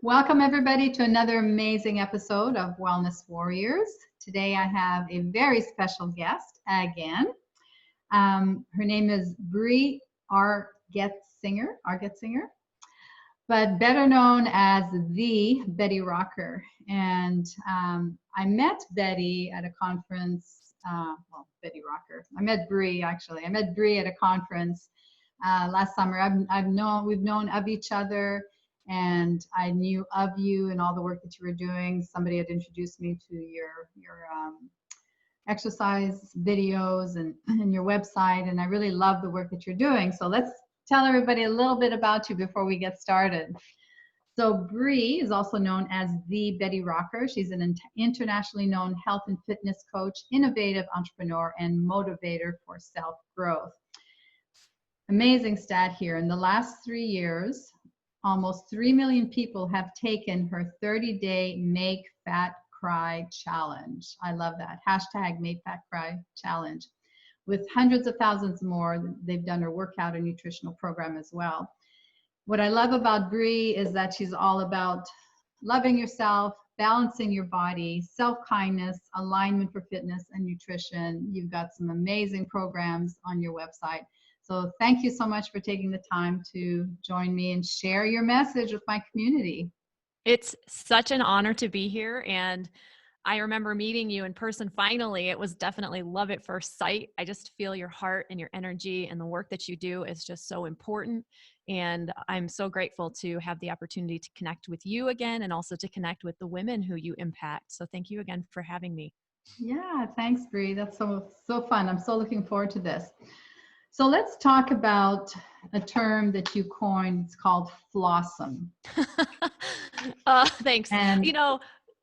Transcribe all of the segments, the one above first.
Welcome everybody to another amazing episode of Wellness Warriors. Today I have a very special guest again. Her name is Bree Argetsinger, but better known as the Betty Rocker. And I met Betty at a conference. Betty Rocker. I met Bree actually. I met Bree at a conference last summer. We've known of each other, and I knew of you and all the work that you were doing. Somebody had introduced me to your exercise videos and your website, and I really love the work that you're doing. So let's tell everybody a little bit about you before we get started. So Bree is also known as the Betty Rocker. She's an internationally known health and fitness coach, innovative entrepreneur, and motivator for self-growth. Amazing stat here. In the last 3 years, almost 3 million people have taken her 30-day Make Fat Cry challenge. I love that. Hashtag Make Fat Cry challenge. With hundreds of thousands more, they've done her workout and nutritional program as well. What I love about Bree is that she's all about loving yourself, balancing your body, self-kindness, alignment for fitness and nutrition. You've got some amazing programs on your website. So thank you so much for taking the time to join me and share your message with my community. It's such an honor to be here. And I remember meeting you in person finally. It was definitely love at first sight. I just feel your heart and your energy, and the work that you do is just so important. And I'm so grateful to have the opportunity to connect with you again, and also to connect with the women who you impact. So thank you again for having me. Yeah, thanks, Bree. That's so fun. I'm so looking forward to this. So let's talk about a term that you coined. It's called Flawsome. Thanks. And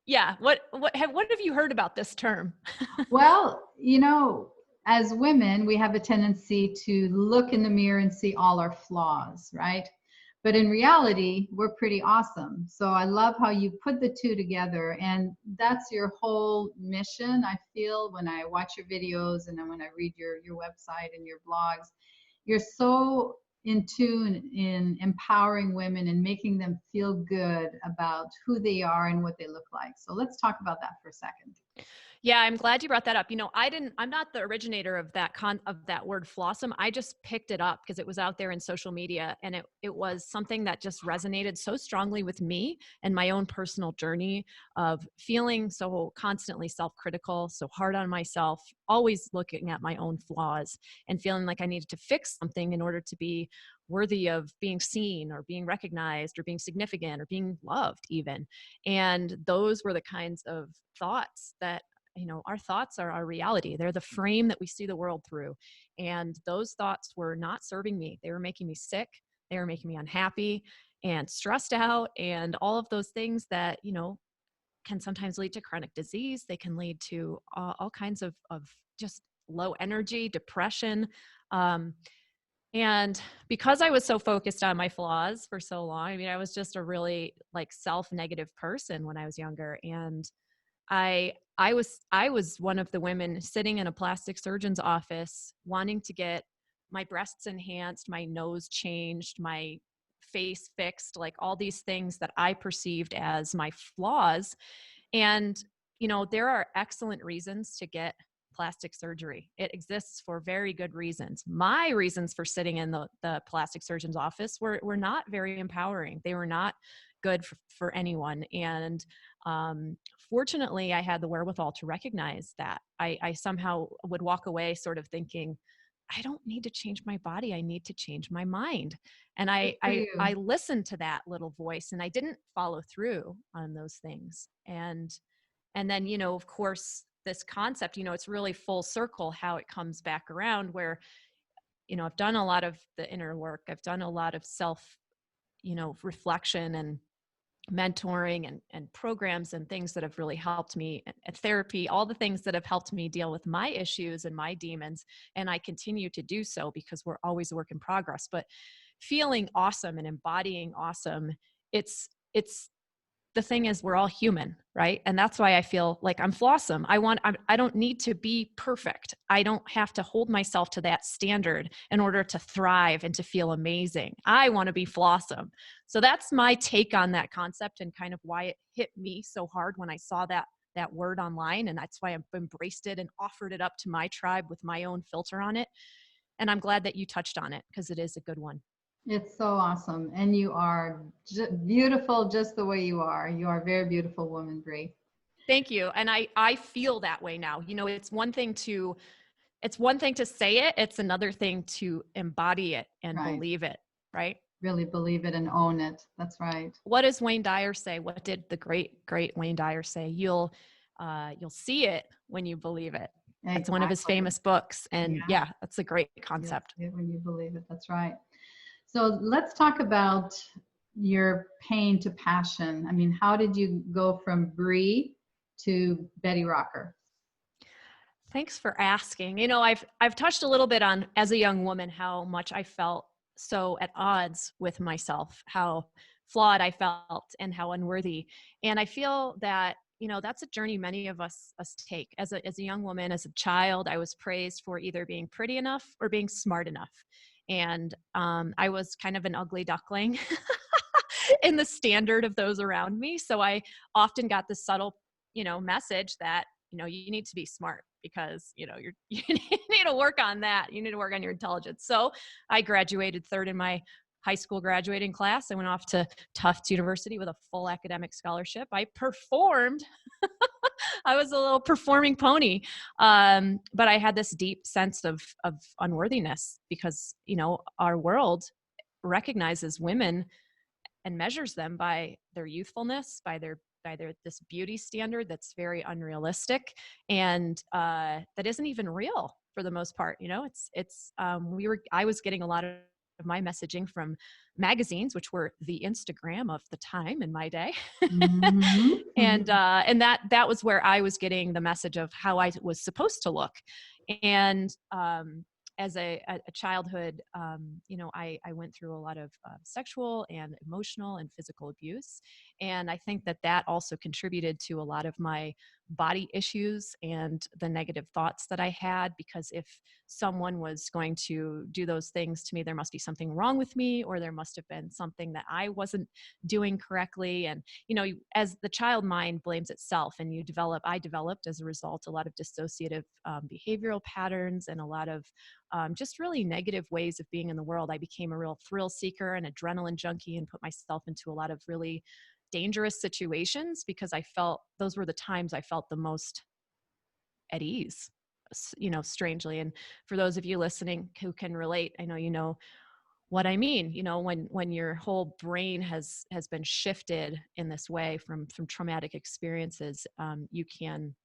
yeah. What have you heard about this term? well, as women, we have a tendency to look in the mirror and see all our flaws, right? But in reality, we're pretty awesome. So I love how you put the two together, and that's your whole mission. I feel when I watch your videos and then when I read your website and your blogs, you're so in tune in empowering women and making them feel good about who they are and what they look like. So let's talk about that for a second. Yeah, I'm glad you brought that up. I'm not the originator of that word Flawsome. I just picked it up because it was out there in social media, and it was something that just resonated so strongly with me and my own personal journey of feeling so constantly self-critical, so hard on myself, always looking at my own flaws and feeling like I needed to fix something in order to be worthy of being seen or being recognized or being significant or being loved even. And those were the kinds of thoughts that, our thoughts are our reality. They're the frame that we see the world through. And those thoughts were not serving me. They were making me sick. They were making me unhappy and stressed out, and all of those things that, can sometimes lead to chronic disease. They can lead to all kinds of just low energy, depression. And because I was so focused on my flaws for so long, I was just a really self-negative person when I was younger. And I was one of the women sitting in a plastic surgeon's office wanting to get my breasts enhanced, my nose changed, my face fixed, like all these things that I perceived as my flaws. And, there are excellent reasons to get plastic surgery. It exists for very good reasons. My reasons for sitting in the plastic surgeon's office were not very empowering. They were not good for anyone. And fortunately, I had the wherewithal to recognize that. I somehow would walk away sort of thinking, I don't need to change my body. I need to change my mind. And I listened to that little voice, and I didn't follow through on those things. And then, of course, this concept, it's really full circle how it comes back around where, I've done a lot of the inner work. I've done a lot of self, reflection and mentoring and programs and things that have really helped me, and therapy, all the things that have helped me deal with my issues and my demons. And I continue to do so because we're always a work in progress. But feeling awesome and embodying awesome, it's the thing is, we're all human, right? And that's why I feel like I'm Flawsome. I don't need to be perfect. I don't have to hold myself to that standard in order to thrive and to feel amazing. I want to be Flawsome. So that's my take on that concept, and kind of why it hit me so hard when I saw that word online. And that's why I've embraced it and offered it up to my tribe with my own filter on it. And I'm glad that you touched on it, because it is a good one. It's so awesome. And you are beautiful just the way you are. You are a very beautiful woman, Bree. Thank you. And I feel that way now. It's one thing to say it. It's another thing to embody it and Right. believe it. Right. Really believe it and own it. That's right. What does Wayne Dyer say? What did the great Wayne Dyer say? You'll see it when you believe it. That's one of his Exactly. famous books. And Yeah. yeah, that's a great You'll concept. see it when you believe it. That's right. So let's talk about your pain to passion. I mean, how did you go from Bree to Betty Rocker? Thanks for asking. I've touched a little bit on, as a young woman, how much I felt so at odds with myself, how flawed I felt and how unworthy. And I feel that, that's a journey many of us take. As a young woman, as a child, I was praised for either being pretty enough or being smart enough. And I was kind of an ugly duckling in the standard of those around me. So I often got the subtle, message that, you need to be smart, because, you need to work on that. You need to work on your intelligence. So I graduated third in my high school graduating class. I went off to Tufts University with a full academic scholarship. I performed. I was a little performing pony. But I had this deep sense of unworthiness, because, our world recognizes women and measures them by their youthfulness, by their this beauty standard that's very unrealistic, and that isn't even real for the most part. I was getting a lot of my messaging from magazines, which were the Instagram of the time in my day. and Mm-hmm. that was where I was getting the message of how I was supposed to look. And as a childhood, I went through a lot of sexual and emotional and physical abuse. And I think that also contributed to a lot of my body issues and the negative thoughts that I had, because if someone was going to do those things to me, there must be something wrong with me, or there must have been something that I wasn't doing correctly. And, as the child mind blames itself, and I developed as a result a lot of dissociative behavioral patterns, and a lot of just really negative ways of being in the world. I became a real thrill seeker and adrenaline junkie, and put myself into a lot of really dangerous situations, because I felt those were the times I felt the most at ease, strangely. And for those of you listening who can relate, I know you know what I mean. When your whole brain has been shifted in this way from traumatic experiences, you can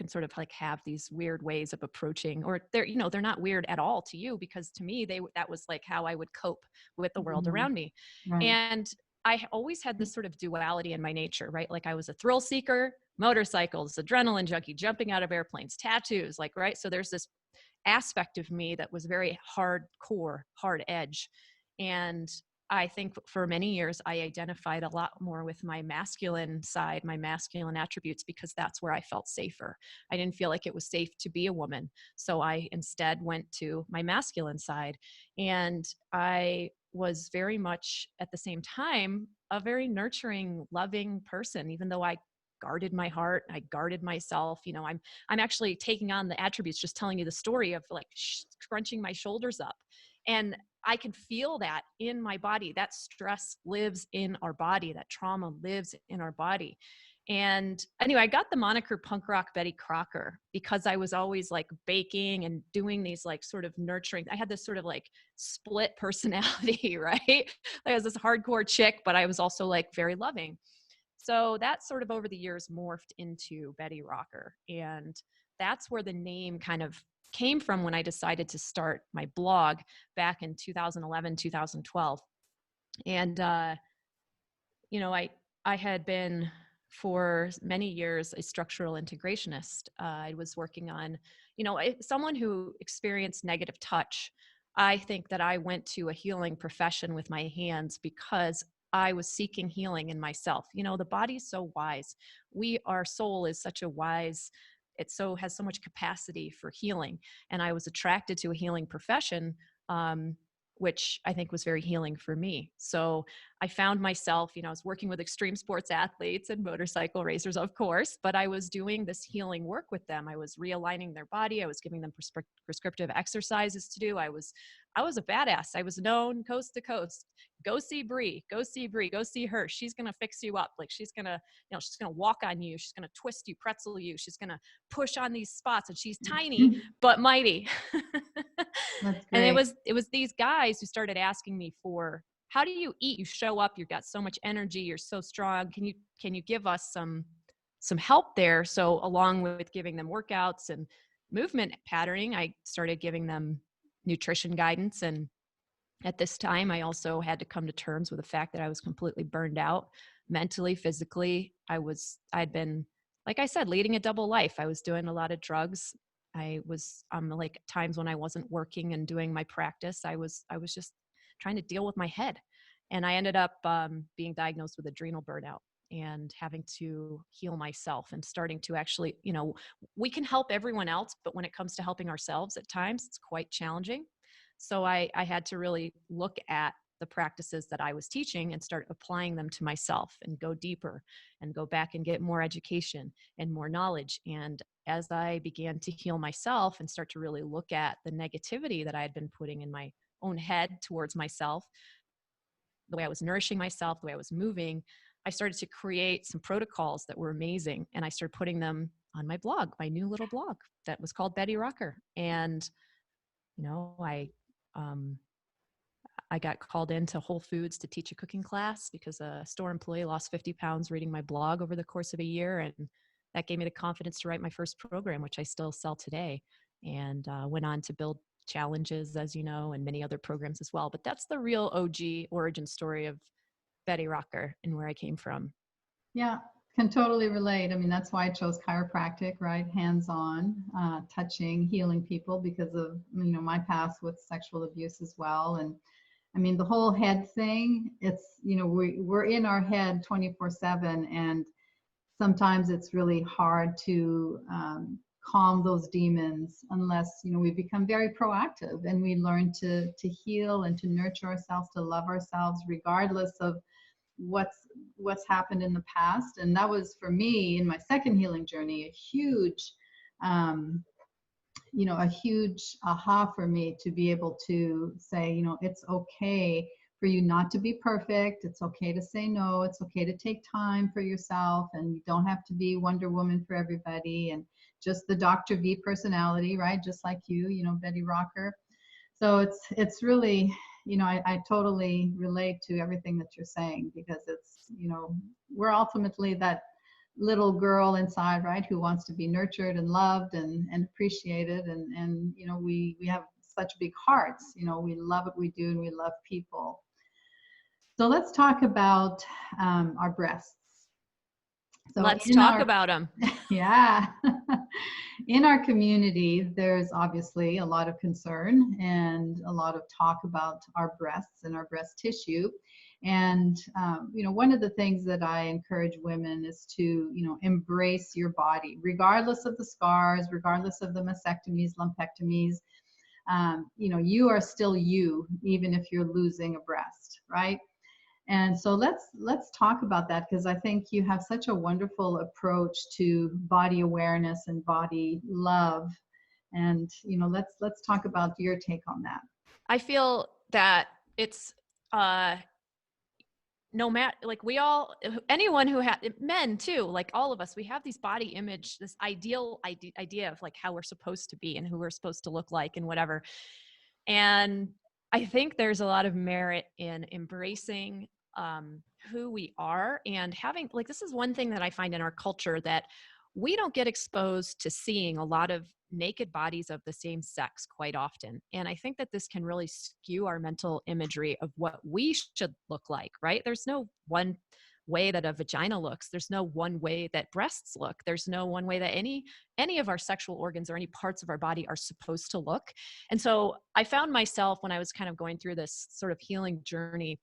sort of like have these weird ways of approaching, or they're not weird at all to you, because to me that was like how I would cope with the world Mm-hmm. around me. Right. And I always had this sort of duality in my nature, right? Like I was a thrill seeker, motorcycles, adrenaline junkie, jumping out of airplanes, tattoos, like, right? So there's this aspect of me that was very hardcore, hard edge. And I think for many years, I identified a lot more with my masculine side, my masculine attributes, because that's where I felt safer. I didn't feel like it was safe to be a woman. So I instead went to my masculine side. And I was very much at the same time a very nurturing, loving person, even though I guarded my heart, I guarded myself. I'm actually taking on the attributes, just telling you the story of like scrunching my shoulders up. And I can feel that in my body. That stress lives in our body. That trauma lives in our body. And anyway, I got the moniker punk rock Betty Crocker because I was always like baking and doing these like sort of nurturing. I had this sort of like split personality, right? I was this hardcore chick, but I was also like very loving. So that sort of over the years morphed into Betty Rocker. And that's where the name kind of came from when I decided to start my blog back in 2011, 2012. And, I had been for many years a structural integrationist. I was working on, someone who experienced negative touch. I think that I went to a healing profession with my hands because I was seeking healing in myself. You know, the body's so wise. Our soul is such a wise, it so has so much capacity for healing. And I was attracted to a healing profession, um, which I think was very healing for me. So I found myself, you know, I was working with extreme sports athletes and motorcycle racers, of course, but I was doing this healing work with them. I was realigning their body. I was giving them prescriptive exercises to do. I was a badass. I was known coast to coast. Go see Bree, go see Bree, go see her. She's going to fix you up. Like she's going to, you know, she's going to walk on you. She's going to twist you, pretzel you. She's going to push on these spots, and she's tiny, but mighty. That's And great. it was these guys who started asking me for, how do you eat? You show up, you've got so much energy, you're so strong. Can you give us some help there? So along with giving them workouts and movement patterning, I started giving them nutrition guidance. And at this time, I also had to come to terms with the fact that I was completely burned out mentally, physically. I'd been, like I said, leading a double life. I was doing a lot of drugs. I was like times when I wasn't working and doing my practice, I was just trying to deal with my head. And I ended up being diagnosed with adrenal burnout and having to heal myself and starting to actually, you know, we can help everyone else, but when it comes to helping ourselves at times, it's quite challenging. So I had to really look at the practices that I was teaching and start applying them to myself and go deeper and go back and get more education and more knowledge. And as I began to heal myself and start to really look at the negativity that I had been putting in my own head towards myself, the way I was nourishing myself, the way I was moving, I started to create some protocols that were amazing. And I started putting them on my blog, my new little blog that was called Betty Rocker. And, you know, um, I got called into Whole Foods to teach a cooking class because a store employee lost 50 pounds reading my blog over the course of a year. And that gave me the confidence to write my first program, which I still sell today, and went on to build challenges, as you know, and many other programs as well. But that's the real OG origin story of Betty Rocker and where I came from. Yeah, can totally relate. I mean, that's why I chose chiropractic, right? Hands-on, touching, healing people because of, you know, my past with sexual abuse as well. And I mean, the whole head thing, it's, you know, we're in our head 24/7, and sometimes it's really hard to calm those demons unless, you know, we become very proactive and we learn to heal and to nurture ourselves, to love ourselves regardless of what's happened in the past. And that was for me in my second healing journey a huge um, you know, a huge aha for me to be able to say, you know, it's okay for you not to be perfect. It's okay to say no. It's okay to take time for yourself, and you don't have to be Wonder Woman for everybody and just the Dr. V personality, right? Just like you know, Betty Rocker. So it's really, you know, I totally relate to everything that you're saying because it's, you know, we're ultimately that little girl inside, right, who wants to be nurtured and loved and appreciated. And, you know, we have such big hearts, you know, we love what we do and we love people. So let's talk about our breasts. So Let's in talk our, about them. yeah, in our community, there's obviously a lot of concern and a lot of talk about our breasts and our breast tissue. And, you know, one of the things that I encourage women is to, you know, embrace your body, regardless of the scars, regardless of the mastectomies, lumpectomies. You know, you are still you, even if you're losing a breast, right? And so let's talk about that because I think you have such a wonderful approach to body awareness and body love. And, you know, let's talk about your take on that. I feel that it's uh no matter, like, we all, anyone who had, men too, like all of us, we have these body image, this ideal idea of like how we're supposed to be and who we're supposed to look like and whatever. And I think there's a lot of merit in embracing who we are and having, like, this is one thing that I find in our culture, that we don't get exposed to seeing a lot of naked bodies of the same sex quite often. And I think that this can really skew our mental imagery of what we should look like, right? There's no one way that a vagina looks. There's no one way that breasts look. There's no one way that any of our sexual organs or any parts of our body are supposed to look. And so I found myself when I was kind of going through this sort of healing journey,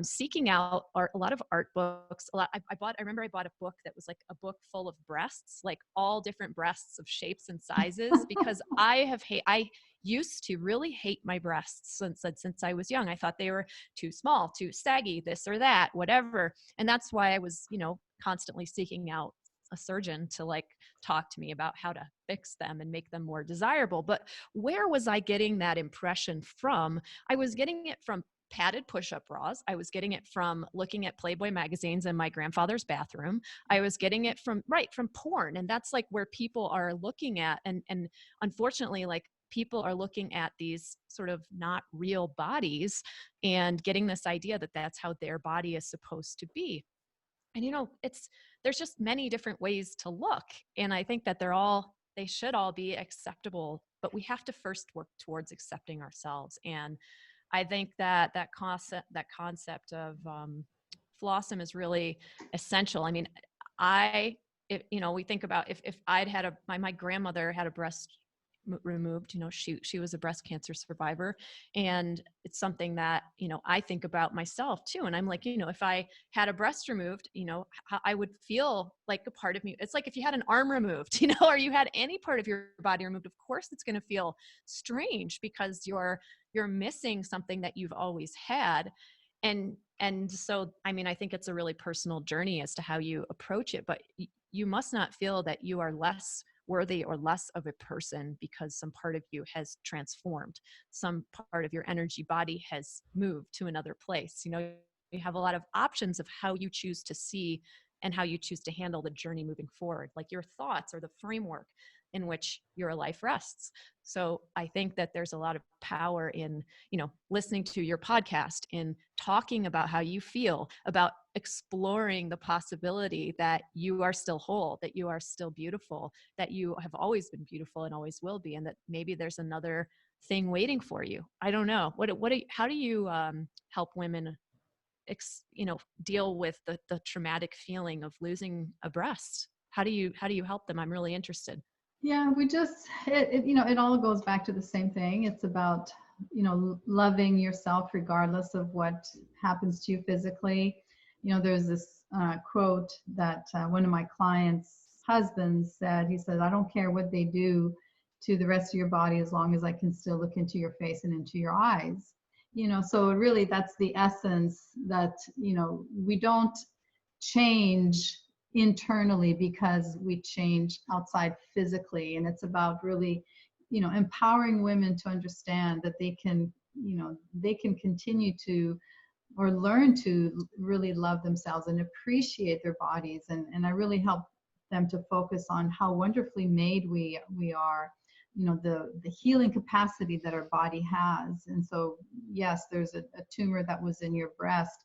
seeking out a lot of art books. I remember I bought a book that was like a book full of breasts, like all different breasts of shapes and sizes, because I used to really hate my breasts since I was young. I thought they were too small, too saggy, this or that, whatever. And that's why I was, constantly seeking out a surgeon to like talk to me about how to fix them and make them more desirable. But where was I getting that impression from? I was getting it from padded push-up bras. I was getting it from looking at Playboy magazines in my grandfather's bathroom. I was getting it from porn. And that's like where people are looking at. And unfortunately, like people are looking at these sort of not real bodies and getting this idea that that's how their body is supposed to be. And there's just many different ways to look. And I think that they should all be acceptable, but we have to first work towards accepting ourselves. And I think that concept of Flawsome is really essential. I mean, we think about if I'd had my grandmother had a breast removed. She was a breast cancer survivor, and it's something that I think about myself too. And I'm like, if I had a breast removed, how I would feel like a part of me. It's like if you had an arm removed, or you had any part of your body removed. Of course, it's going to feel strange because you're missing something that you've always had. And so, I mean, I think it's a really personal journey as to how you approach it, but you must not feel that you are less worthy or less of a person because some part of you has transformed. Some part of your energy body has moved to another place. You have a lot of options of how you choose to see and how you choose to handle the journey moving forward. Like your thoughts are the framework in which your life rests. So I think that there's a lot of power in, listening to your podcast, in talking about how you feel, about exploring the possibility that you are still whole, that you are still beautiful, that you have always been beautiful and always will be, and that maybe there's another thing waiting for you. I don't know. How do you help women deal with the traumatic feeling of losing a breast? How do you help them? I'm really interested. Yeah, we just, it all goes back to the same thing. It's about, loving yourself regardless of what happens to you physically. There's this quote that one of my clients' husbands said. He said, "I don't care what they do to the rest of your body as long as I can still look into your face and into your eyes." So really that's the essence, that, we don't change internally because we change outside physically. And it's about really, empowering women to understand that they can continue to, or learn to really love themselves and appreciate their bodies. And I really help them to focus on how wonderfully made we are, the healing capacity that our body has. And so, yes, there's a tumor that was in your breast.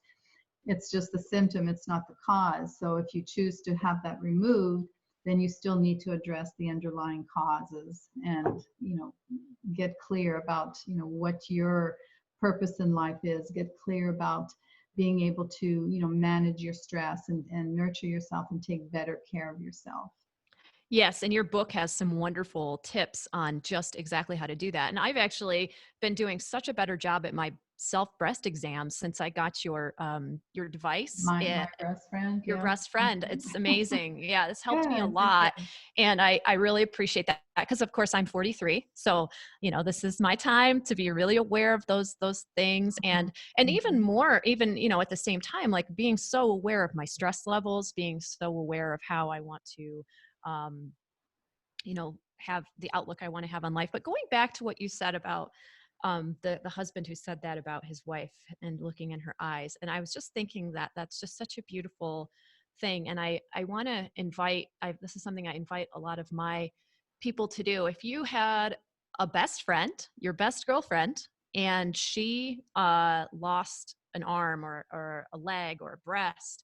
It's just the symptom, it's not the cause. So if you choose to have that removed, then you still need to address the underlying causes and, get clear about, what your purpose in life is, get clear about being able to, manage your stress and nurture yourself and take better care of yourself. Yes, and your book has some wonderful tips on just exactly how to do that. And I've actually been doing such a better job at my self breast exams since I got your device. My best friend, Your yeah. best friend. It's amazing. Yeah, this helped me a Good, good, lot. good. And I really appreciate that because of course I'm 43. So, this is my time to be really aware of those things. And even more, at the same time, like being so aware of my stress levels, being so aware of how I want to, um, have the outlook I want to have on life. But going back to what you said about the husband who said that about his wife and looking in her eyes. And I was just thinking that that's just such a beautiful thing. And I want to this is something I invite a lot of my people to do. If you had a best friend, your best girlfriend, and she lost an arm or a leg or a breast,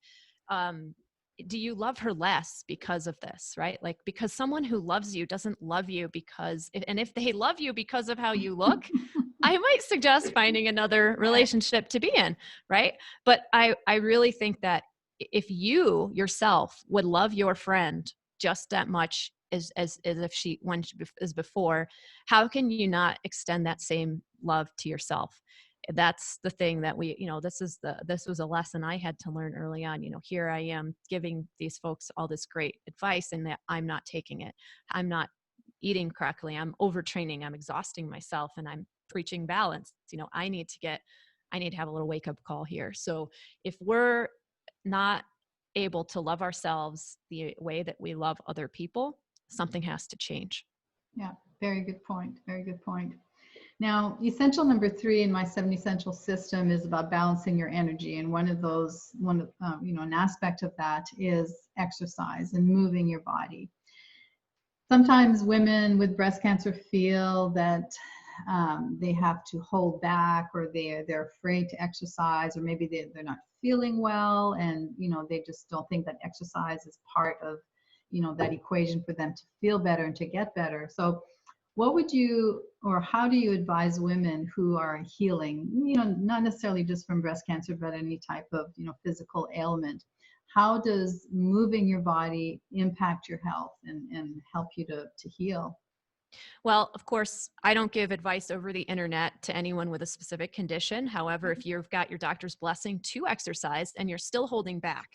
do you love her less because of this, right? Like, because someone who loves you doesn't love you if they love you because of how you look, I might suggest finding another relationship to be in, right? But I really think that if you yourself would love your friend just that much as if as before, how can you not extend that same love to yourself? that's the thing that this was a lesson I had to learn early on. Here I am giving these folks all this great advice, and that I'm not taking it. I'm not eating correctly. I'm overtraining. I'm exhausting myself, and I'm preaching balance. I need to have a little wake up call here. So if we're not able to love ourselves the way that we love other people, something has to change. Yeah, very good point. Very good point. Now, essential number 3 in my 7 essential system is about balancing your energy. And an aspect of that is exercise and moving your body. Sometimes women with breast cancer feel that they have to hold back, or they're afraid to exercise, or maybe they're not feeling well, and they just don't think that exercise is part of that equation for them to feel better and to get better. So what would you, or how do you advise women who are healing, not necessarily just from breast cancer, but any type of physical ailment? How does moving your body impact your health and help you to heal? Well, of course, I don't give advice over the internet to anyone with a specific condition. However, if you've got your doctor's blessing to exercise and you're still holding back,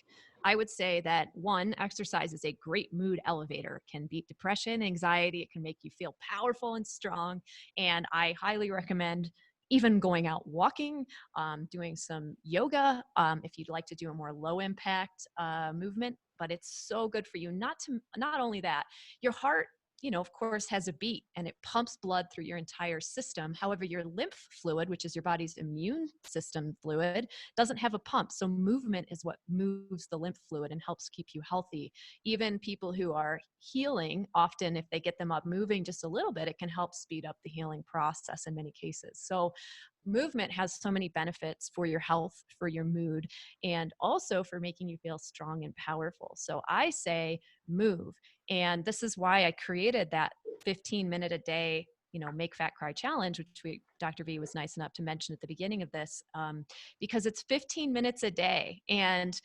I would say that one, exercise is a great mood elevator. It can beat depression, anxiety. It can make you feel powerful and strong. And I highly recommend even going out walking, doing some yoga, if you'd like to do a more low impact movement. But it's so good for you. Not only that, your heart, of course, has a beat and it pumps blood through your entire system. However, your lymph fluid, which is your body's immune system fluid, doesn't have a pump. So movement is what moves the lymph fluid and helps keep you healthy. Even people who are healing, often if they get them up moving just a little bit, it can help speed up the healing process in many cases. So movement has so many benefits for your health, for your mood, and also for making you feel strong and powerful. So I say move. And this is why I created that 15-minute a day, make fat cry challenge, which Dr. V was nice enough to mention at the beginning of this, because it's 15 minutes a day. And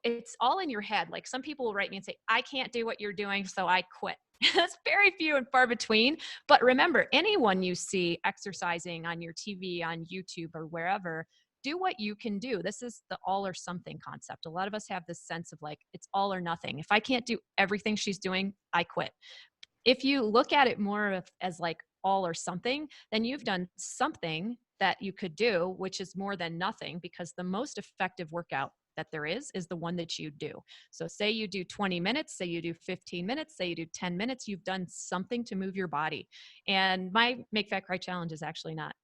it's all in your head. Like, some people will write me and say, I can't do what you're doing, so I quit. That's very few and far between. But remember, anyone you see exercising on your TV, on YouTube, or wherever, do what you can do. This is the all or something concept. A lot of us have this sense of like, it's all or nothing. If I can't do everything she's doing, I quit. If you look at it more as like all or something, then you've done something that you could do, which is more than nothing, because the most effective workout that there is the one that you do. So say you do 20 minutes, say you do 15 minutes, say you do 10 minutes, you've done something to move your body. And my Make Fat Cry challenge is actually not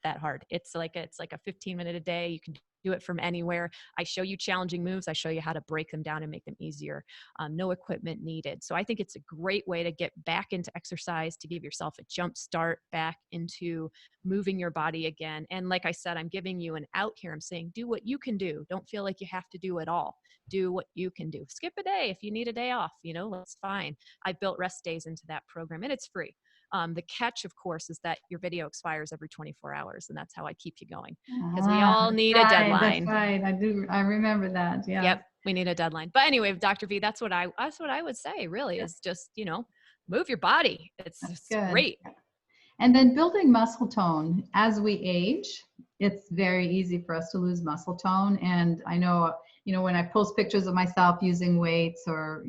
that hard. It's like a 15-minute a day. You can do it from anywhere. I show you challenging moves. I show you how to break them down and make them easier. No equipment needed. So I think it's a great way to get back into exercise, to give yourself a jump start back into moving your body again. And like I said, I'm giving you an out here. I'm saying, do what you can do. Don't feel like you have to do it all. Do what you can do. Skip a day if you need a day off, that's fine. I built rest days into that program, and it's free. The catch, of course, is that your video expires every 24 hours, and that's how I keep you going, because we all need a deadline. That's right. I remember that. Yeah. Yep, we need a deadline. But anyway, Dr. V, that's what I would say. Really, is just move your body. It's great. And then building muscle tone. As we age, it's very easy for us to lose muscle tone. And I know, when I post pictures of myself using weights or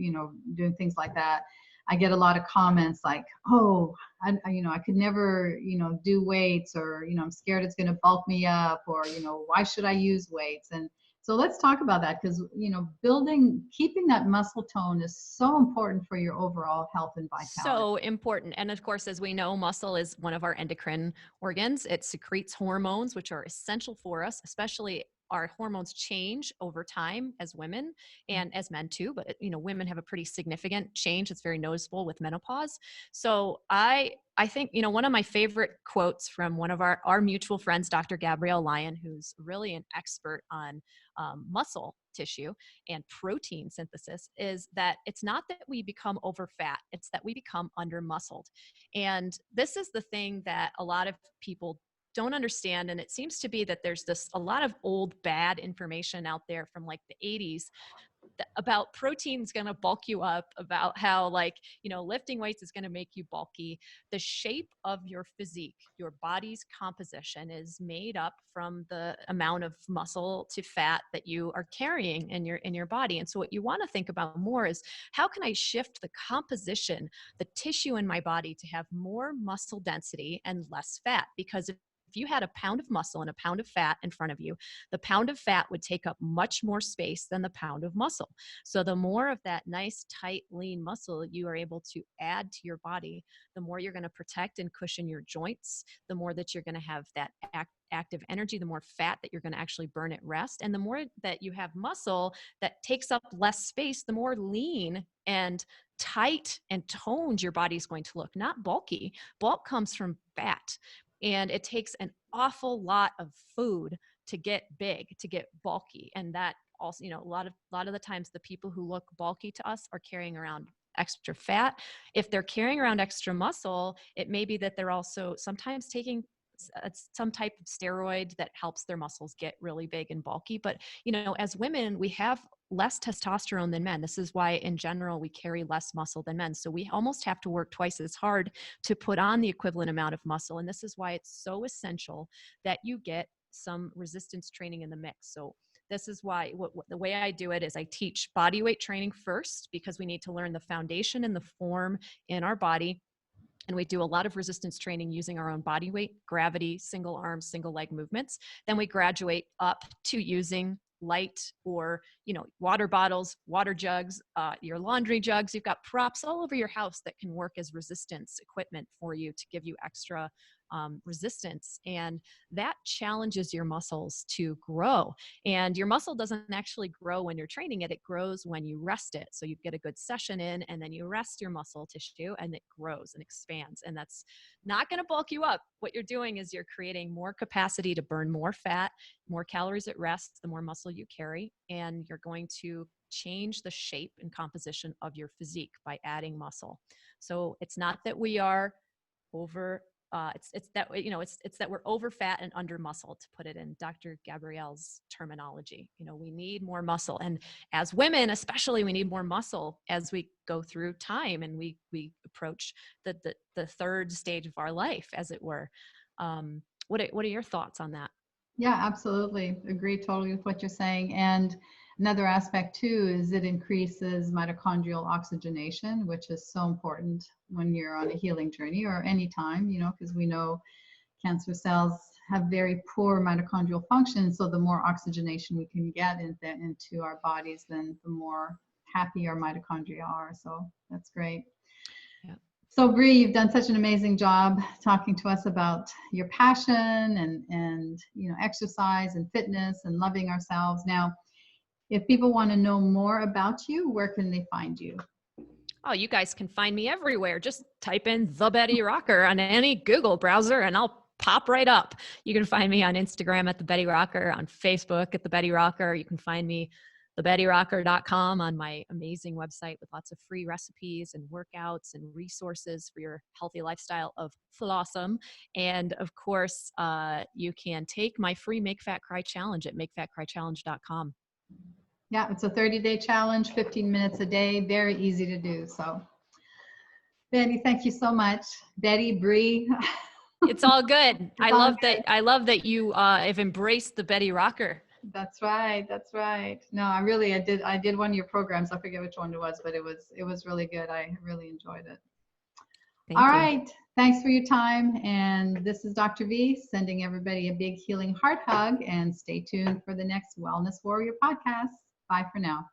doing things like that, I get a lot of comments like, oh, I could never, do weights, or, I'm scared it's going to bulk me up, or, why should I use weights? And so let's talk about that, because, keeping that muscle tone is so important for your overall health and vitality. So important. And of course, as we know, muscle is one of our endocrine organs. It secretes hormones, which are essential for us, especially our hormones change over time as women and as men too. But, women have a pretty significant change. It's very noticeable with menopause. So I think, one of my favorite quotes from one of our mutual friends, Dr. Gabrielle Lyon, who's really an expert on muscle tissue and protein synthesis, is that it's not that we become over fat, it's that we become under muscled. And this is the thing that a lot of people don't understand. And it seems to be that there's a lot of old bad information out there from like the 80s about protein's going to bulk you up, about how like, lifting weights is going to make you bulky. The shape of your physique, your body's composition is made up from the amount of muscle to fat that you are carrying in your body. And so what you want to think about more is, how can I shift the composition, the tissue in my body to have more muscle density and less fat? Because if you had a pound of muscle and a pound of fat in front of you, the pound of fat would take up much more space than the pound of muscle. So the more of that nice, tight, lean muscle you are able to add to your body, the more you're going to protect and cushion your joints, the more that you're going to have that active energy, the more fat that you're going to actually burn at rest. And the more that you have muscle that takes up less space, the more lean and tight and toned your body's going to look, not bulky. Bulk comes from fat. And it takes an awful lot of food to get big, to get bulky. And that also, a lot of the times the people who look bulky to us are carrying around extra fat. If they're carrying around extra muscle, it may be that they're also sometimes taking some type of steroid that helps their muscles get really big and bulky. But, as women, we have less testosterone than men. This is why in general, we carry less muscle than men. So we almost have to work twice as hard to put on the equivalent amount of muscle. And this is why it's so essential that you get some resistance training in the mix. So this is why the way I do it is I teach body weight training first, because we need to learn the foundation and the form in our body. And we do a lot of resistance training using our own body weight, gravity, single arm, single leg movements. Then we graduate up to using light or, water bottles, water jugs, your laundry jugs. You've got props all over your house that can work as resistance equipment for you to give you extra resistance. And that challenges your muscles to grow. And your muscle doesn't actually grow when you're training it. It grows when you rest it. So you get a good session in, and then you rest your muscle tissue, and it grows and expands. And that's not going to bulk you up. What you're doing is you're creating more capacity to burn more fat, more calories at rest, the more muscle you carry, and you're going to change the shape and composition of your physique by adding muscle. So it's not that we are over, it's that, it's that we're over fat and under muscle, to put it in Dr. Gabrielle's terminology. We need more muscle. And as women, especially, we need more muscle as we go through time and we approach the third stage of our life, as it were. What are your thoughts on that? Yeah, absolutely. Agree totally with what you're saying. And another aspect too is it increases mitochondrial oxygenation, which is so important when you're on a healing journey or any time, because we know cancer cells have very poor mitochondrial function. So the more oxygenation we can get into our bodies, then the more happy our mitochondria are. So that's great. Yeah. So Bree, you've done such an amazing job talking to us about your passion and exercise and fitness and loving ourselves. Now, if people want to know more about you, where can they find you? Oh, you guys can find me everywhere. Just type in The Betty Rocker on any Google browser and I'll pop right up. You can find me on Instagram at The Betty Rocker, on Facebook at The Betty Rocker. You can find me thebettyrocker.com on my amazing website with lots of free recipes and workouts and resources for your healthy lifestyle of Flawsome. And of course, you can take my free Make Fat Cry challenge at makefatcrychallenge.com. Yeah, it's a 30-day challenge, 15 minutes a day, very easy to do. So, Betty, thank you so much. Betty, Bree. It's all good. I love that you have embraced the Betty Rocker. That's right. That's right. No, I did one of your programs. I forget which one it was, but it was really good. I really enjoyed it. Thank you. Right. Thanks for your time. And this is Dr. V sending everybody a big healing heart hug, and stay tuned for the next Wellness Warrior podcast. Bye for now.